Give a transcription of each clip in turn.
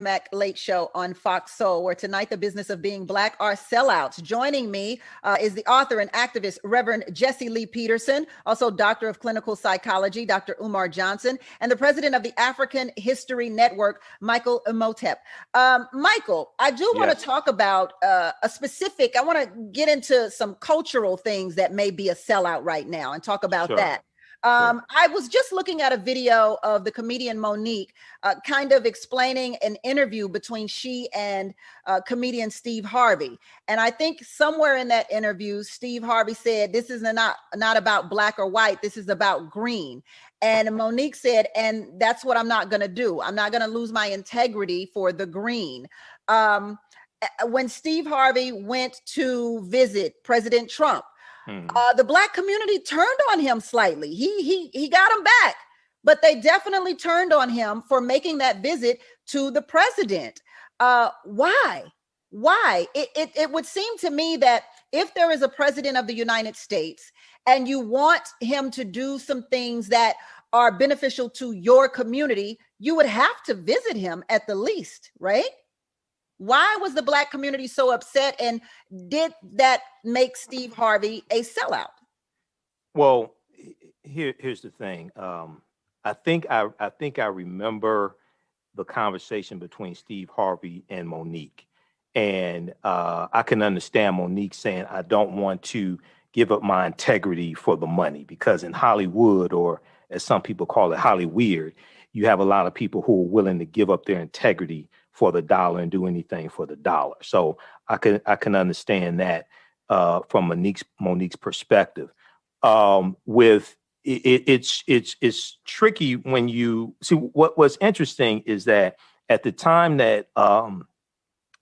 Mac Late Show on Fox Soul, where tonight the business of being Black are sellouts. Joining me is the author and activist, Reverend Jessy Lee Peterson, also Doctor of Clinical Psychology, Dr. Umar Johnson, and the president of the African History Network, Michael Imhotep. Michael, I do want to talk about I want to get into some cultural things that may be a sellout right now and talk about that. I was just looking at a video of the comedian Monique kind of explaining an interview between she and comedian Steve Harvey. And I think somewhere in that interview, Steve Harvey said, this is not about black or white, this is about green. And Monique said, and that's what I'm not going to do. I'm not going to lose my integrity for the green. When Steve Harvey went to visit President Trump, the Black community turned on him slightly. He got him back, but they definitely turned on him for making that visit to the president. Why? It would seem to me that if there is a president of the United States and you want him to do some things that are beneficial to your community, you would have to visit him at the least, right? Why was the Black community so upset, and did that make Steve Harvey a sellout? Well, here's the thing. I think I remember the conversation between Steve Harvey and Monique, and I can understand Monique saying, "I don't want to give up my integrity for the money," because in Hollywood, or as some people call it, Hollyweird, you have a lot of people who are willing to give up their integrity for the dollar and do anything for the dollar. So I can understand that from Monique's perspective. It's tricky when you see what's interesting is that at the time that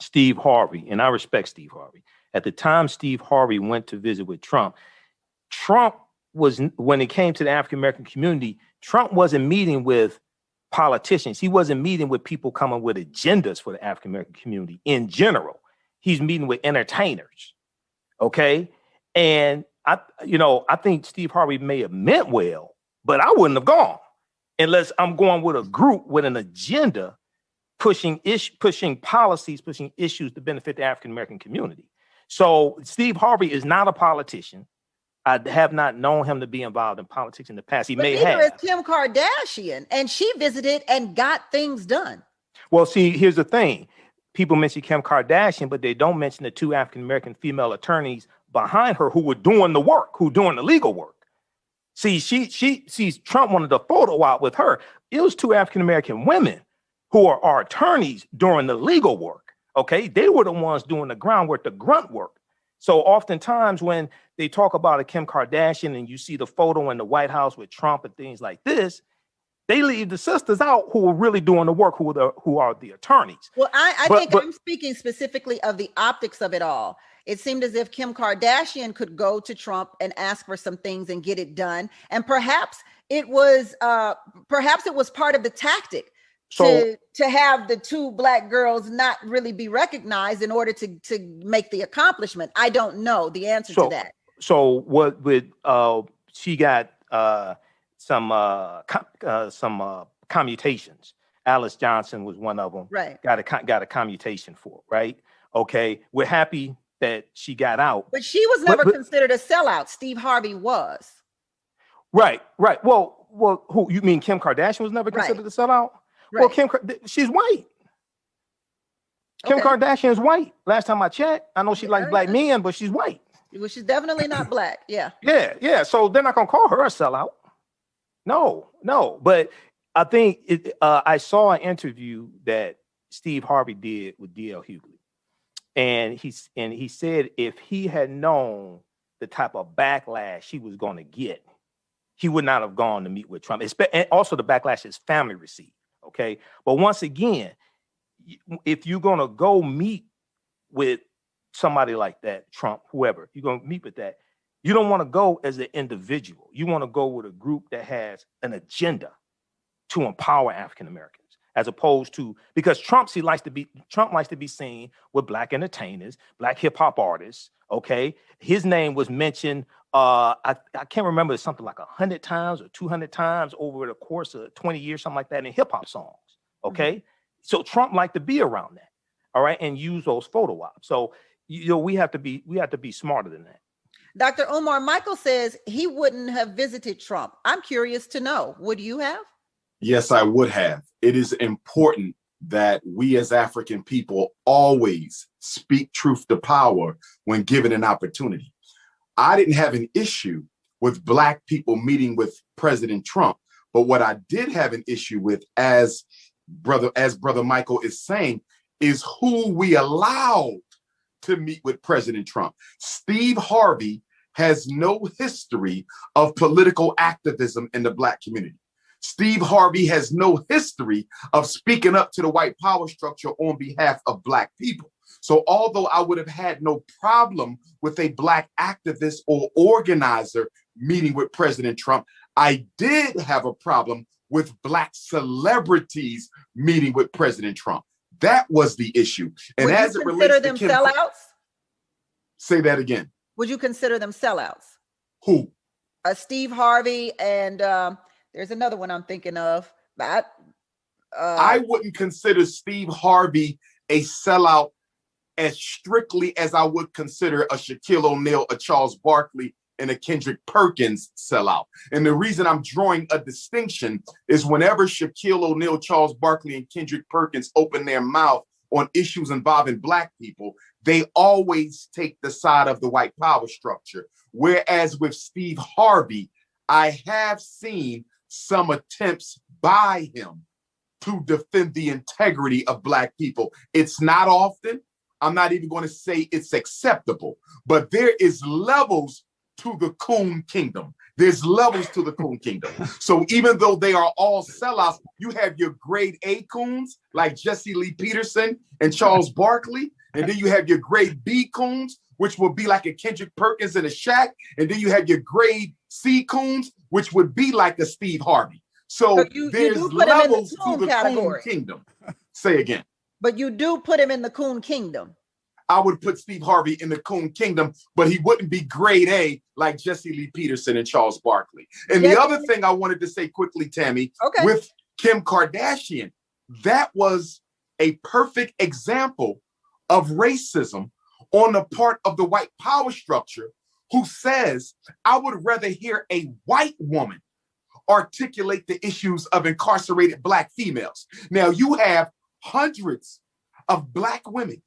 Steve Harvey, and I respect Steve Harvey, at the time Steve Harvey went to visit with Trump was, when it came to the African American community, Trump wasn't meeting with politicians. He wasn't meeting with people coming with agendas for the African American community in general. He's meeting with entertainers. Okay. And I think Steve Harvey may have meant well, but I wouldn't have gone unless I'm going with a group with an agenda, pushing policies, pushing issues to benefit the African American community. So Steve Harvey is not a politician. I have not known him to be involved in politics in the past. He may have. But Kim Kardashian, and she visited and got things done. Well, see, here's the thing. People mention Kim Kardashian, but they don't mention the two African-American female attorneys behind her who were doing the work, who doing the legal work. See, Trump wanted a photo out with her. It was two African-American women who are attorneys doing the legal work. Okay. They were the ones doing the groundwork, the grunt work. So oftentimes when they talk about a Kim Kardashian and you see the photo in the White House with Trump and things like this, they leave the sisters out who are really doing the work, who are the attorneys. Well, I think I'm speaking specifically of the optics of it all. It seemed as if Kim Kardashian could go to Trump and ask for some things and get it done. And perhaps it was part of the tactic to have the two Black girls not really be recognized in order to make the accomplishment. I don't know the answer to that. So what would she got some commutations. Alice Johnson was one of them. Right. Got a commutation for, right? Okay. We're happy that she got out. But she was never considered a sellout. Steve Harvey was. Right. Well, who, you mean Kim Kardashian was never considered a sellout? Right. Well, she's white. Kim Kardashian is white. Last time I checked, I know she likes Black men, but she's white. Well, she's definitely not Black. Yeah. Yeah. So they're not gonna call her a sellout. No. But I think I saw an interview that Steve Harvey did with D.L. Hughley, and he said if he had known the type of backlash he was going to get, he would not have gone to meet with Trump. And also the backlash his family received. Okay, but once again, if you're gonna go meet with somebody like that, Trump, whoever, you're gonna meet with that, you don't want to go as an individual. You want to go with a group that has an agenda to empower African Americans, as opposed to, because Trump likes to be seen with Black entertainers, Black hip hop artists. Okay, his name was mentioned. I can't remember, something like 100 times or 200 times over the course of 20 years, something like that, in hip hop songs. Okay, So Trump liked to be around that, all right, and use those photo ops. So we have to be smarter than that. Dr. Umar, Michael says he wouldn't have visited Trump. I'm curious to know, would you have? Yes, I would have. It is important that we as African people always speak truth to power when given an opportunity. I didn't have an issue with Black people meeting with President Trump, but what I did have an issue with, as Brother Michael is saying, is who we allowed to meet with President Trump. Steve Harvey has no history of political activism in the Black community. Steve Harvey has no history of speaking up to the white power structure on behalf of Black people. So although I would have had no problem with a Black activist or organizer meeting with President Trump, I did have a problem with Black celebrities meeting with President Trump. That was the issue. And would as you it consider relates to them sellouts? Say that again. Would you consider them sellouts? Who? Steve Harvey and there's another one I'm thinking of. I wouldn't consider Steve Harvey a sellout as strictly as I would consider a Shaquille O'Neal, a Charles Barkley, and a Kendrick Perkins sellout. And the reason I'm drawing a distinction is whenever Shaquille O'Neal, Charles Barkley, and Kendrick Perkins open their mouth on issues involving Black people, they always take the side of the white power structure. Whereas with Steve Harvey, I have seen some attempts by him to defend the integrity of Black people. It's not often. I'm not even going to say it's acceptable, but there is levels to the COON kingdom. There's levels to the COON kingdom. So even though they are all sellouts, you have your grade A COONs like Jessy Lee Peterson and Charles Barkley. And then you have your grade B COONs, which will be like a Kendrick Perkins and a Shaq. And then you have your grade C COONs, which would be like a Steve Harvey. So there's levels to the COON kingdom. Say again. But you do put him in the COON kingdom. I would put Steve Harvey in the COON kingdom, but he wouldn't be grade A like Jessy Lee Peterson and Charles Barkley. And the other thing I wanted to say quickly, Tammy, with Kim Kardashian, that was a perfect example of racism on the part of the white power structure who says, I would rather hear a white woman articulate the issues of incarcerated Black females. Now you have hundreds of Black women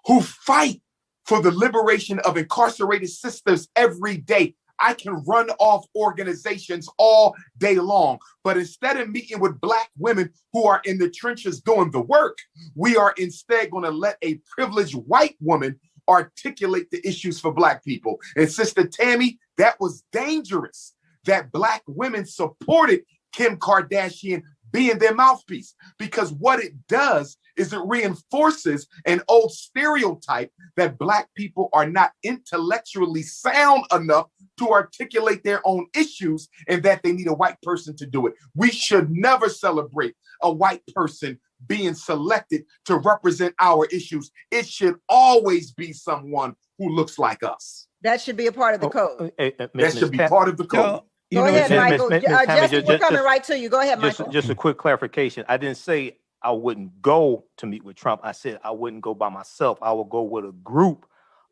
who fight for the liberation of incarcerated sisters every day. I can run off organizations all day long, but instead of meeting with Black women who are in the trenches doing the work, we are instead going to let a privileged white woman articulate the issues for Black people. And Sister Tammy, that was dangerous that Black women supported Kim Kardashian being their mouthpiece, because what it does is it reinforces an old stereotype that Black people are not intellectually sound enough to articulate their own issues and that they need a white person to do it. We should never celebrate a white person being selected to represent our issues. It should always be someone who looks like us. That should be a part of the code. That should be part of the code. Go ahead, Michael. Jessy, we're coming right to you. Go ahead, Michael. Just a quick clarification. I didn't say I wouldn't go to meet with Trump. I said I wouldn't go by myself. I would go with a group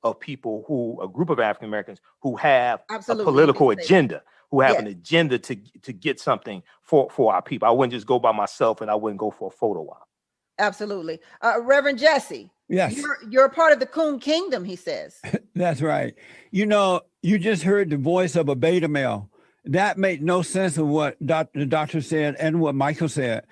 of people a group of African Americans who have a political agenda, who have an agenda to get something for our people. I wouldn't just go by myself, and I wouldn't go for a photo op. Absolutely. Reverend Jessy. Yes. You're a part of the COON kingdom, he says. That's right. You know, you just heard the voice of a beta male. That made no sense of what the doctor said and what Michael said.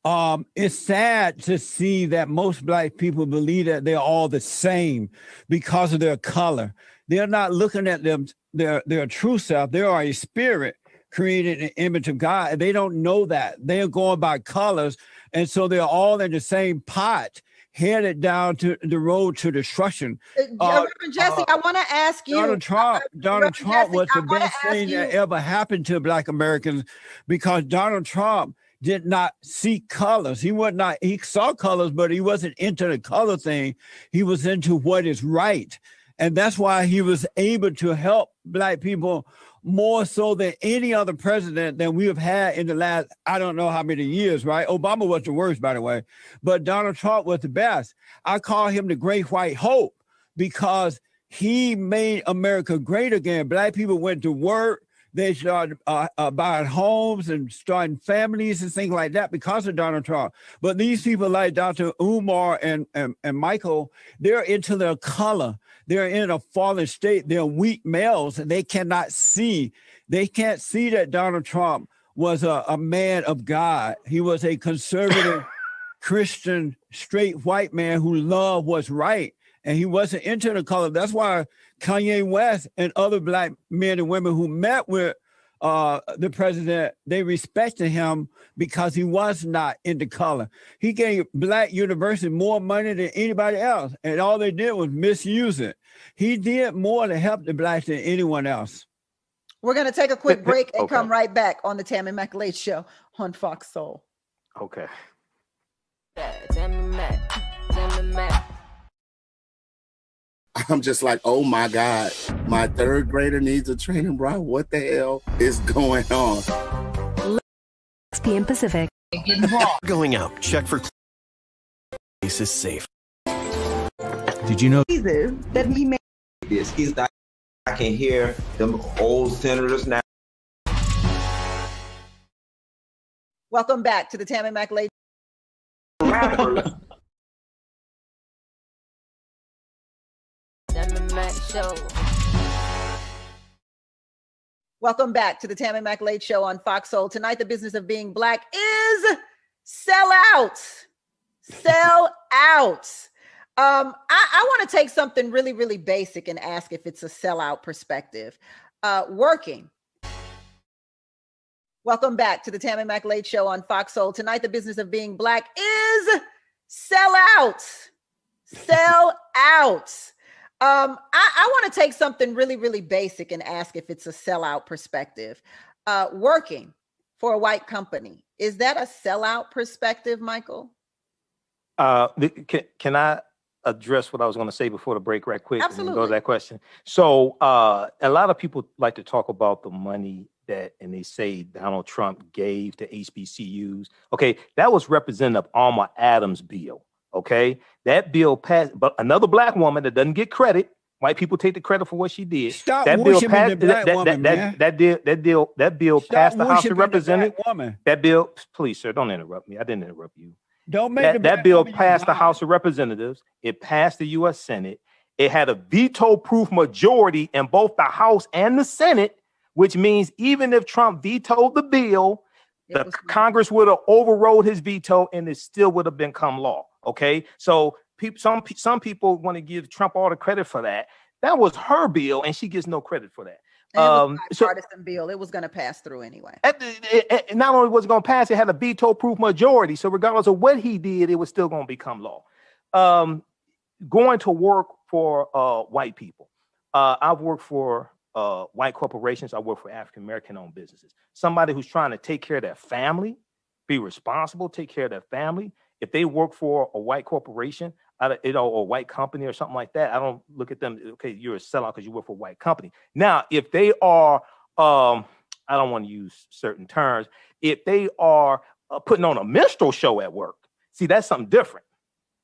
It's sad to see that most Black people believe that they're all the same because of their color. They're not looking at their true self. They are a spirit created in the image of God. They don't know that. They're going by colors. And so they're all in the same pot, headed down to the road to destruction. Reverend Jessy, I want to ask you. Donald Trump was the best thing that ever happened to Black Americans, because Donald Trump did not see colors. He saw colors, but he wasn't into the color thing. He was into what is right. And that's why he was able to help Black people more so than any other president that we have had in the last, I don't know how many years, right? Obama was the worst, by the way, but Donald Trump was the best. I call him the great white hope because he made America great again. Black people went to work. They started buying homes and starting families and things like that because of Donald Trump. But these people like Dr. Umar and Michael, they're into their color. They're in a fallen state. They're weak males, and they cannot see. They can't see that Donald Trump was a man of God. He was a conservative, Christian, straight white man who loved what's right. And he wasn't into the color. That's why Kanye West and other Black men and women who met with the president, they respected him because he was not into color. He gave Black university more money than anybody else, and all they did was misuse it. He did more to help the Blacks than anyone else. We're going to take a quick break and come right back on the Tammi McLeod Show on Fox Soul. Okay. Tammi Mac. I'm just like, oh my God, my third grader needs a training bra. What the hell is going on? 6 p.m. Pacific. Going out, check for place is safe. Did you know that he made this? He's like, I can hear them old senators now. Welcome back to the Tammi McLeod Show. Welcome back to the Tammi McLeod Show on Fox Soul. Tonight, the business of being Black is sell out. Sell out. I want to take something really, really basic and ask if it's a sellout perspective. Working. Welcome back to the Tammi McLeod Show on Fox Soul. Tonight, the business of being Black is sell out. Sell out. I want to take something really, really basic and ask if it's a sellout perspective. Working for a white company, is that a sellout perspective, Michael? Can I address what I was going to say before the break right quick? Absolutely. And go to that question. So a lot of people like to talk about the money and they say Donald Trump gave to HBCUs. Okay, that was Representative Umar Adams' bill. Okay, that bill passed, but another Black woman that doesn't get credit. White people take the credit for what she did. Stop that bill passed. The black woman, That bill Stop passed the House of Representatives. Woman. That bill, please, sir, don't interrupt me. I didn't interrupt you. Don't make that bill passed the House of Representatives. It passed the U.S. Senate. It had a veto-proof majority in both the House and the Senate, which means even if Trump vetoed the bill, the Congress would have overrode his veto and it still would have become law. Okay, so some people want to give Trump all the credit for that. That was her bill, and she gets no credit for that. It was a bipartisan bill. It was going to pass through anyway. Not only was it going to pass, it had a veto-proof majority. So regardless of what he did, it was still going to become law. Going to work for white people. I've worked for white corporations. I work for African-American-owned businesses. Somebody who's trying to take care of their family, be responsible, take care of their family. If they work for a white corporation, or a white company or something like that, I don't look at them, okay, you're a sellout because you work for a white company. Now, if they are, I don't want to use certain terms, if they are putting on a minstrel show at work, see, that's something different,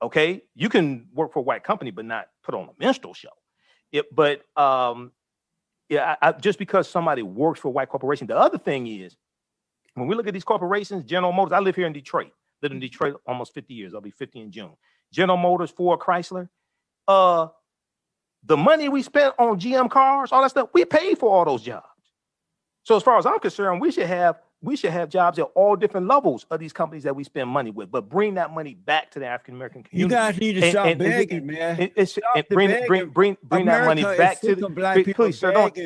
okay? You can work for a white company, but not put on a minstrel show. Just because somebody works for a white corporation, the other thing is, when we look at these corporations, General Motors, I live here in Detroit. Lived in Detroit almost 50 years. I'll be 50 in June. General Motors, Ford, Chrysler. The money we spent on GM cars, all that stuff, we paid for all those jobs. So as far as I'm concerned, we should have jobs at all different levels of these companies that we spend money with, but bring that money back to the African American community. You guys need to stop begging, man. Bring that money back to the black people. Please, sir, don't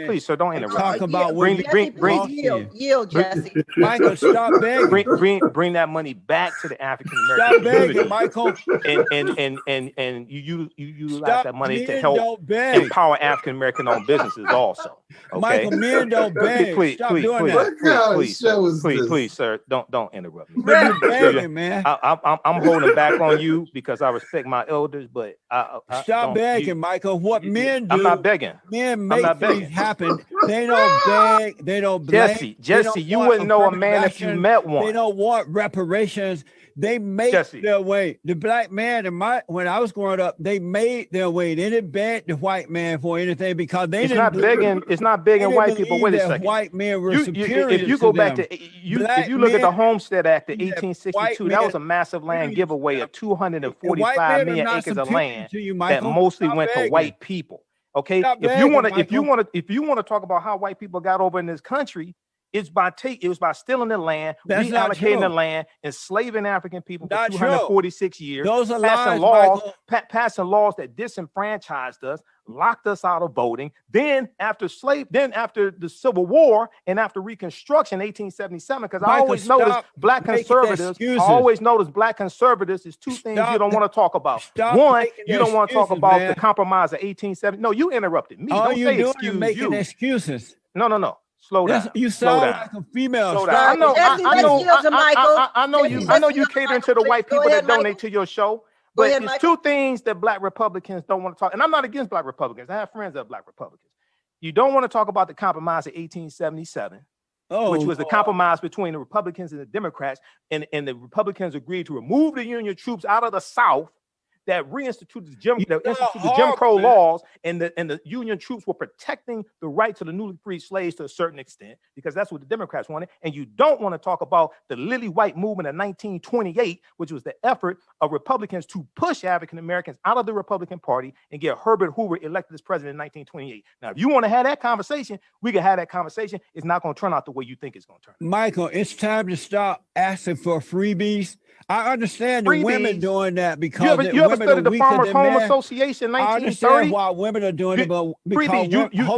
interrupt. Talk about yield, Jessy. Michael, stop begging. Bring that money back to the African American community. Stop begging, Michael. And you utilize that money to help empower African American owned businesses also. Okay? Michael, men don't beg. Please, stop doing that. Please. was please, sir, don't interrupt me. Begging, man. I'm holding back on you because I respect my elders, but stop begging, Michael. What men do? I'm not begging. Men make things happen. They don't beg. They don't blame. Jesse, you wouldn't know a man if you met one. They don't want reparations. They make their way. The black man when I was growing up, they made their way. They didn't beg the white man for anything because they It's not begging white people. Wait a second. White men were superior. If you go back to if you look at the Homestead Act of 1862, that was a massive land giveaway of 245 million acres of land that mostly went to white people. Okay, if you want to talk about how white people got over in this country, it was by stealing the land, reallocating the land, enslaving African people for 246 years, Those are passing laws that disenfranchised us, locked us out of voting. Then after the Civil War and after Reconstruction, 1877, because I always notice black conservatives is two things you don't want to talk about. One, you don't want to talk about the compromise of 1870. No, you interrupted me. All don't you're say doing excuse is making you. excuses. No. Slow down. You sound like a female. Slow down. I know you catering to the white people that donate to your show. But there's two things that black Republicans don't want to talk. And I'm not against black Republicans. I have friends that are black Republicans. You don't want to talk about the compromise of 1877, which was the compromise between the Republicans and the Democrats. And the Republicans agreed to remove the Union troops out of the South that reinstituted the Jim Crow laws, and the Union troops were protecting the rights of the newly freed slaves to a certain extent, because that's what the Democrats wanted. And you don't want to talk about the Lily White movement of 1928, which was the effort of Republicans to push African Americans out of the Republican Party and get Herbert Hoover elected as president in 1928. Now, if you want to have that conversation, we can have that conversation. It's not going to turn out the way you think it's going to turn out. Michael, it's time to stop asking for freebies. I understand the women doing that because you ever studied the Farmers Home Association 1930? I understand why women are doing it, but hold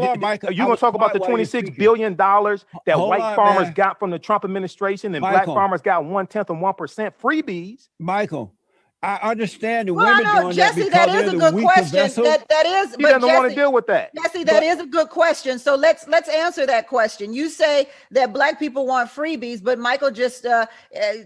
on, Michael. You're going to talk about the $26 billion that white farmers got from the Trump administration, and black farmers got 1/10 of 1% freebies. Michael, I understand the women doing Jesse, that is a good question. That is, he doesn't want to deal with that. Jesse, that is a good question. So let's answer that question. You say that black people want freebies, but Michael just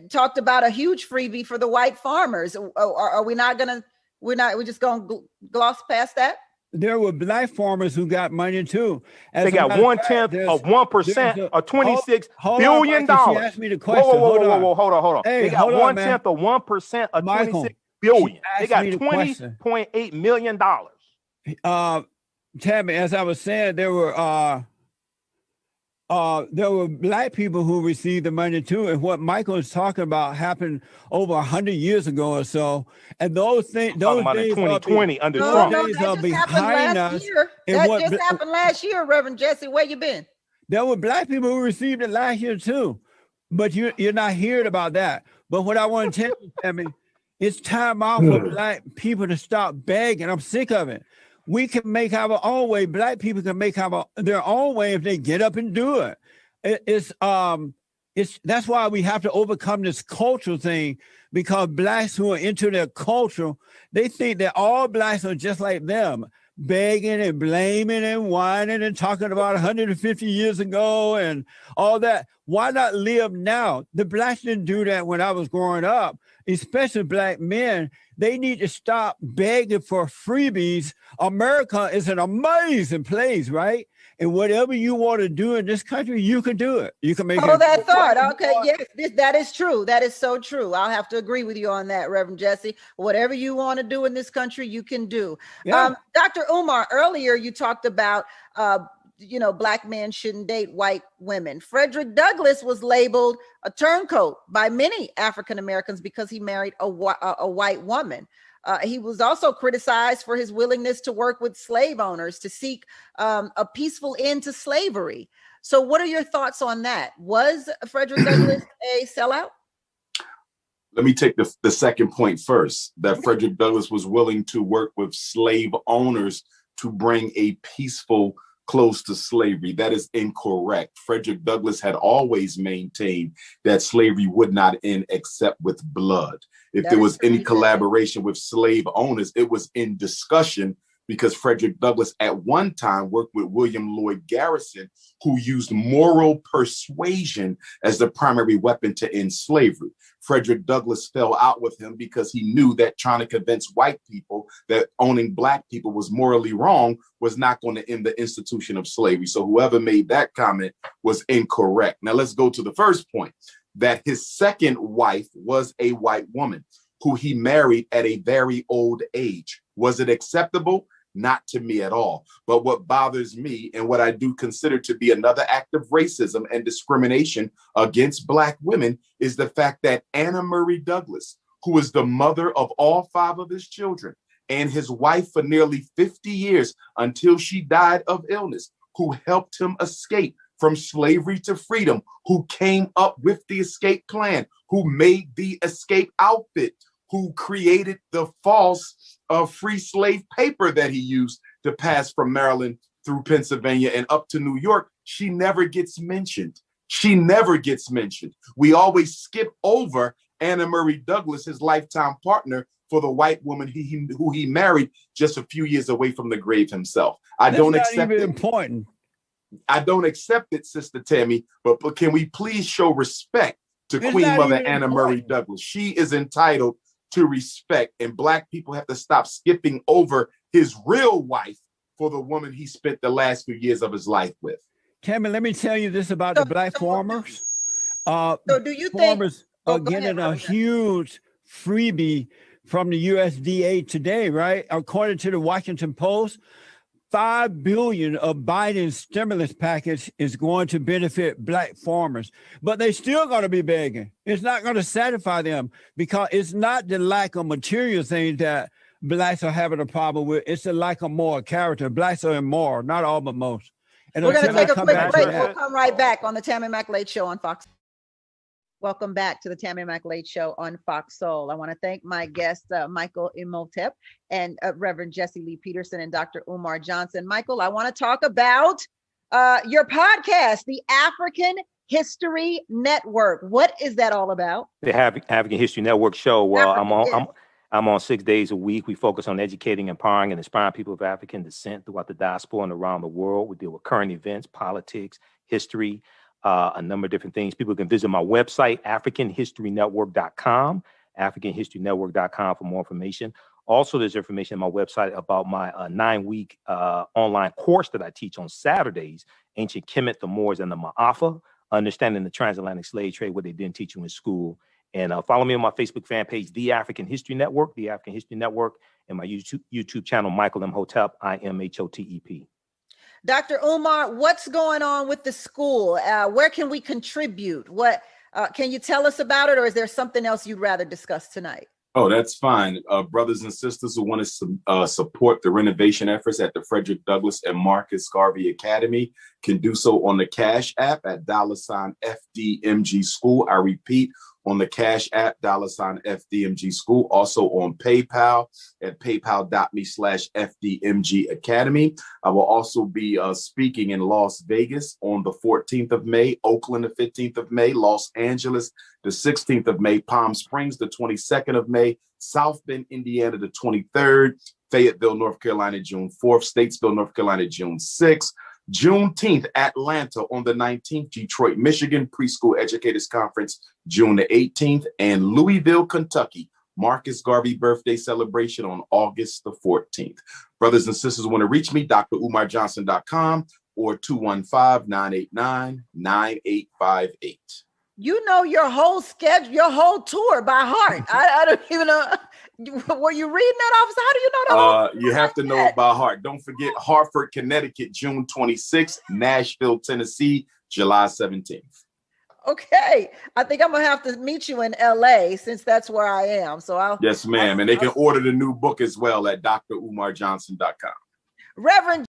talked about a huge freebie for the white farmers. Are we not gonna? We're just gonna gloss past that? There were black farmers who got money too. They got 1/10 of 1% or $26 billion. She asked me the question. Whoa, hold on. Hey, they got 1/10 of 1% of $26 billion. They got $20.8 million. Tammi, as I was saying, there were black people who received the money too, and what Michael is talking about happened over 100 years ago or so. And those days, in 2020 under Trump. That just happened last year, Reverend Jesse. Where you been? There were black people who received it last year too, but you're not hearing about that. But what I want to tell you, Tammi, it's time out for black people to stop begging. I'm sick of it. We can make our own way. Black people can make their own way if they get up and do it. That's why we have to overcome this cultural thing, because blacks who are into their culture, they think that all blacks are just like them, begging and blaming and whining and talking about 150 years ago and all that. Why not live now? The blacks didn't do that when I was growing up, especially black men. They need to stop begging for freebies. America is an amazing place, right? And whatever you want to do in this country, you can do it. You can make it. That thought. Okay, yes, that is true. That is so true. I'll have to agree with you on that, Reverend Jesse. Whatever you want to do in this country, you can do. Yeah. Dr. Umar, earlier you talked about, black men shouldn't date white women. Frederick Douglass was labeled a turncoat by many African Americans because he married a white woman. He was also criticized for his willingness to work with slave owners to seek a peaceful end to slavery. So what are your thoughts on that? Was Frederick Douglass a sellout? Let me take the second point first, that Frederick Douglass was willing to work with slave owners to bring a peaceful close to slavery. That is incorrect. Frederick Douglass had always maintained that slavery would not end except with blood. If there was any collaboration with slave owners, it was in discussion, because Frederick Douglass at one time worked with William Lloyd Garrison, who used moral persuasion as the primary weapon to end slavery. Frederick Douglass fell out with him because he knew that trying to convince white people that owning black people was morally wrong was not going to end the institution of slavery. So whoever made that comment was incorrect. Now let's go to the first point, that his second wife was a white woman who he married at a very old age. Was it acceptable? Not to me at all. But what bothers me, and what I do consider to be another act of racism and discrimination against Black women, is the fact that Anna Murray Douglass, who is the mother of all 5 of his children and his wife for nearly 50 years until she died of illness, who helped him escape from slavery to freedom, who came up with the escape plan, who made the escape outfit, who created the false free slave paper that he used to pass from Maryland through Pennsylvania and up to New York, she never gets mentioned. She never gets mentioned. We always skip over Anna Murray Douglass, his lifetime partner, for the white woman who he married just a few years away from the grave himself. I don't accept it. Important. I don't accept it, Sister Tammy, but can we please show respect to Queen Mother Anna Murray Douglass? She is entitled to respect, and Black people have to stop skipping over his real wife for the woman he spent the last few years of his life with. Tammy, let me tell you this about the Black farmers. So do you farmers think are getting a huge freebie from the USDA today, right? According to the Washington Post, $5 billion of Biden's stimulus package is going to benefit Black farmers, but they still going to be begging. It's not going to satisfy them because it's not the lack of material things that Blacks are having a problem with. It's the lack of moral character. Blacks are immoral, not all, but most. And we're going to take a quick break. We'll come right back on the Tammi Mack Late Show on Fox. Welcome back to the Tammi Mack Late Show on Fox Soul. I want to thank my guests, Michael Imhotep and Reverend Jessy Lee Peterson and Dr. Umar Johnson. Michael, I want to talk about your podcast, the African History Network. What is that all about? The African History Network show. Well, I'm on 6 days a week. We focus on educating, empowering, and inspiring people of African descent throughout the diaspora and around the world. We deal with current events, politics, history, a number of different things. People can visit my website, AfricanHistoryNetwork.com, AfricanHistoryNetwork.com for more information. Also, there's information on my website about my 9-week online course that I teach on Saturdays, Ancient Kemet, the Moors, and the Ma'afa, Understanding the Transatlantic Slave Trade, what they didn't teach you in school. And follow me on my Facebook fan page, The African History Network, The African History Network, and my YouTube channel, Michael Imhotep, IMHOTEP. Dr. Umar, what's going on with the school? Where can we contribute? What can you tell us about it, or is there something else you'd rather discuss tonight? Oh, that's fine. Brothers and sisters who want to support the renovation efforts at the Frederick Douglass and Marcus Garvey Academy can do so on the Cash App at $FDMG School. I repeat, on the Cash App, $FDMG School. Also on PayPal at paypal.me/FDMG Academy. I will also be speaking in Las Vegas on the 14th of May, Oakland the 15th of May, Los Angeles the 16th of May, Palm Springs the 22nd of May, South Bend, Indiana the 23rd, Fayetteville, North Carolina, June 4th, Statesville, North Carolina, June 6th, Juneteenth, Atlanta on the 19th, Detroit, Michigan, Preschool Educators Conference, June the 18th, and Louisville, Kentucky, Marcus Garvey birthday celebration on August the 14th. Brothers and sisters want to reach me, drumarjohnson.com or 215-989-9858. You know your whole schedule, your whole tour by heart. I don't even know. Were you reading that, officer? How do you know that? You have to know it by heart. Don't forget Hartford, Connecticut, June 26th, Nashville, Tennessee, July 17th. Okay. I think I'm going to have to meet you in LA since that's where I am. So Yes, ma'am. And they can order the new book as well at drumarjohnson.com. Reverend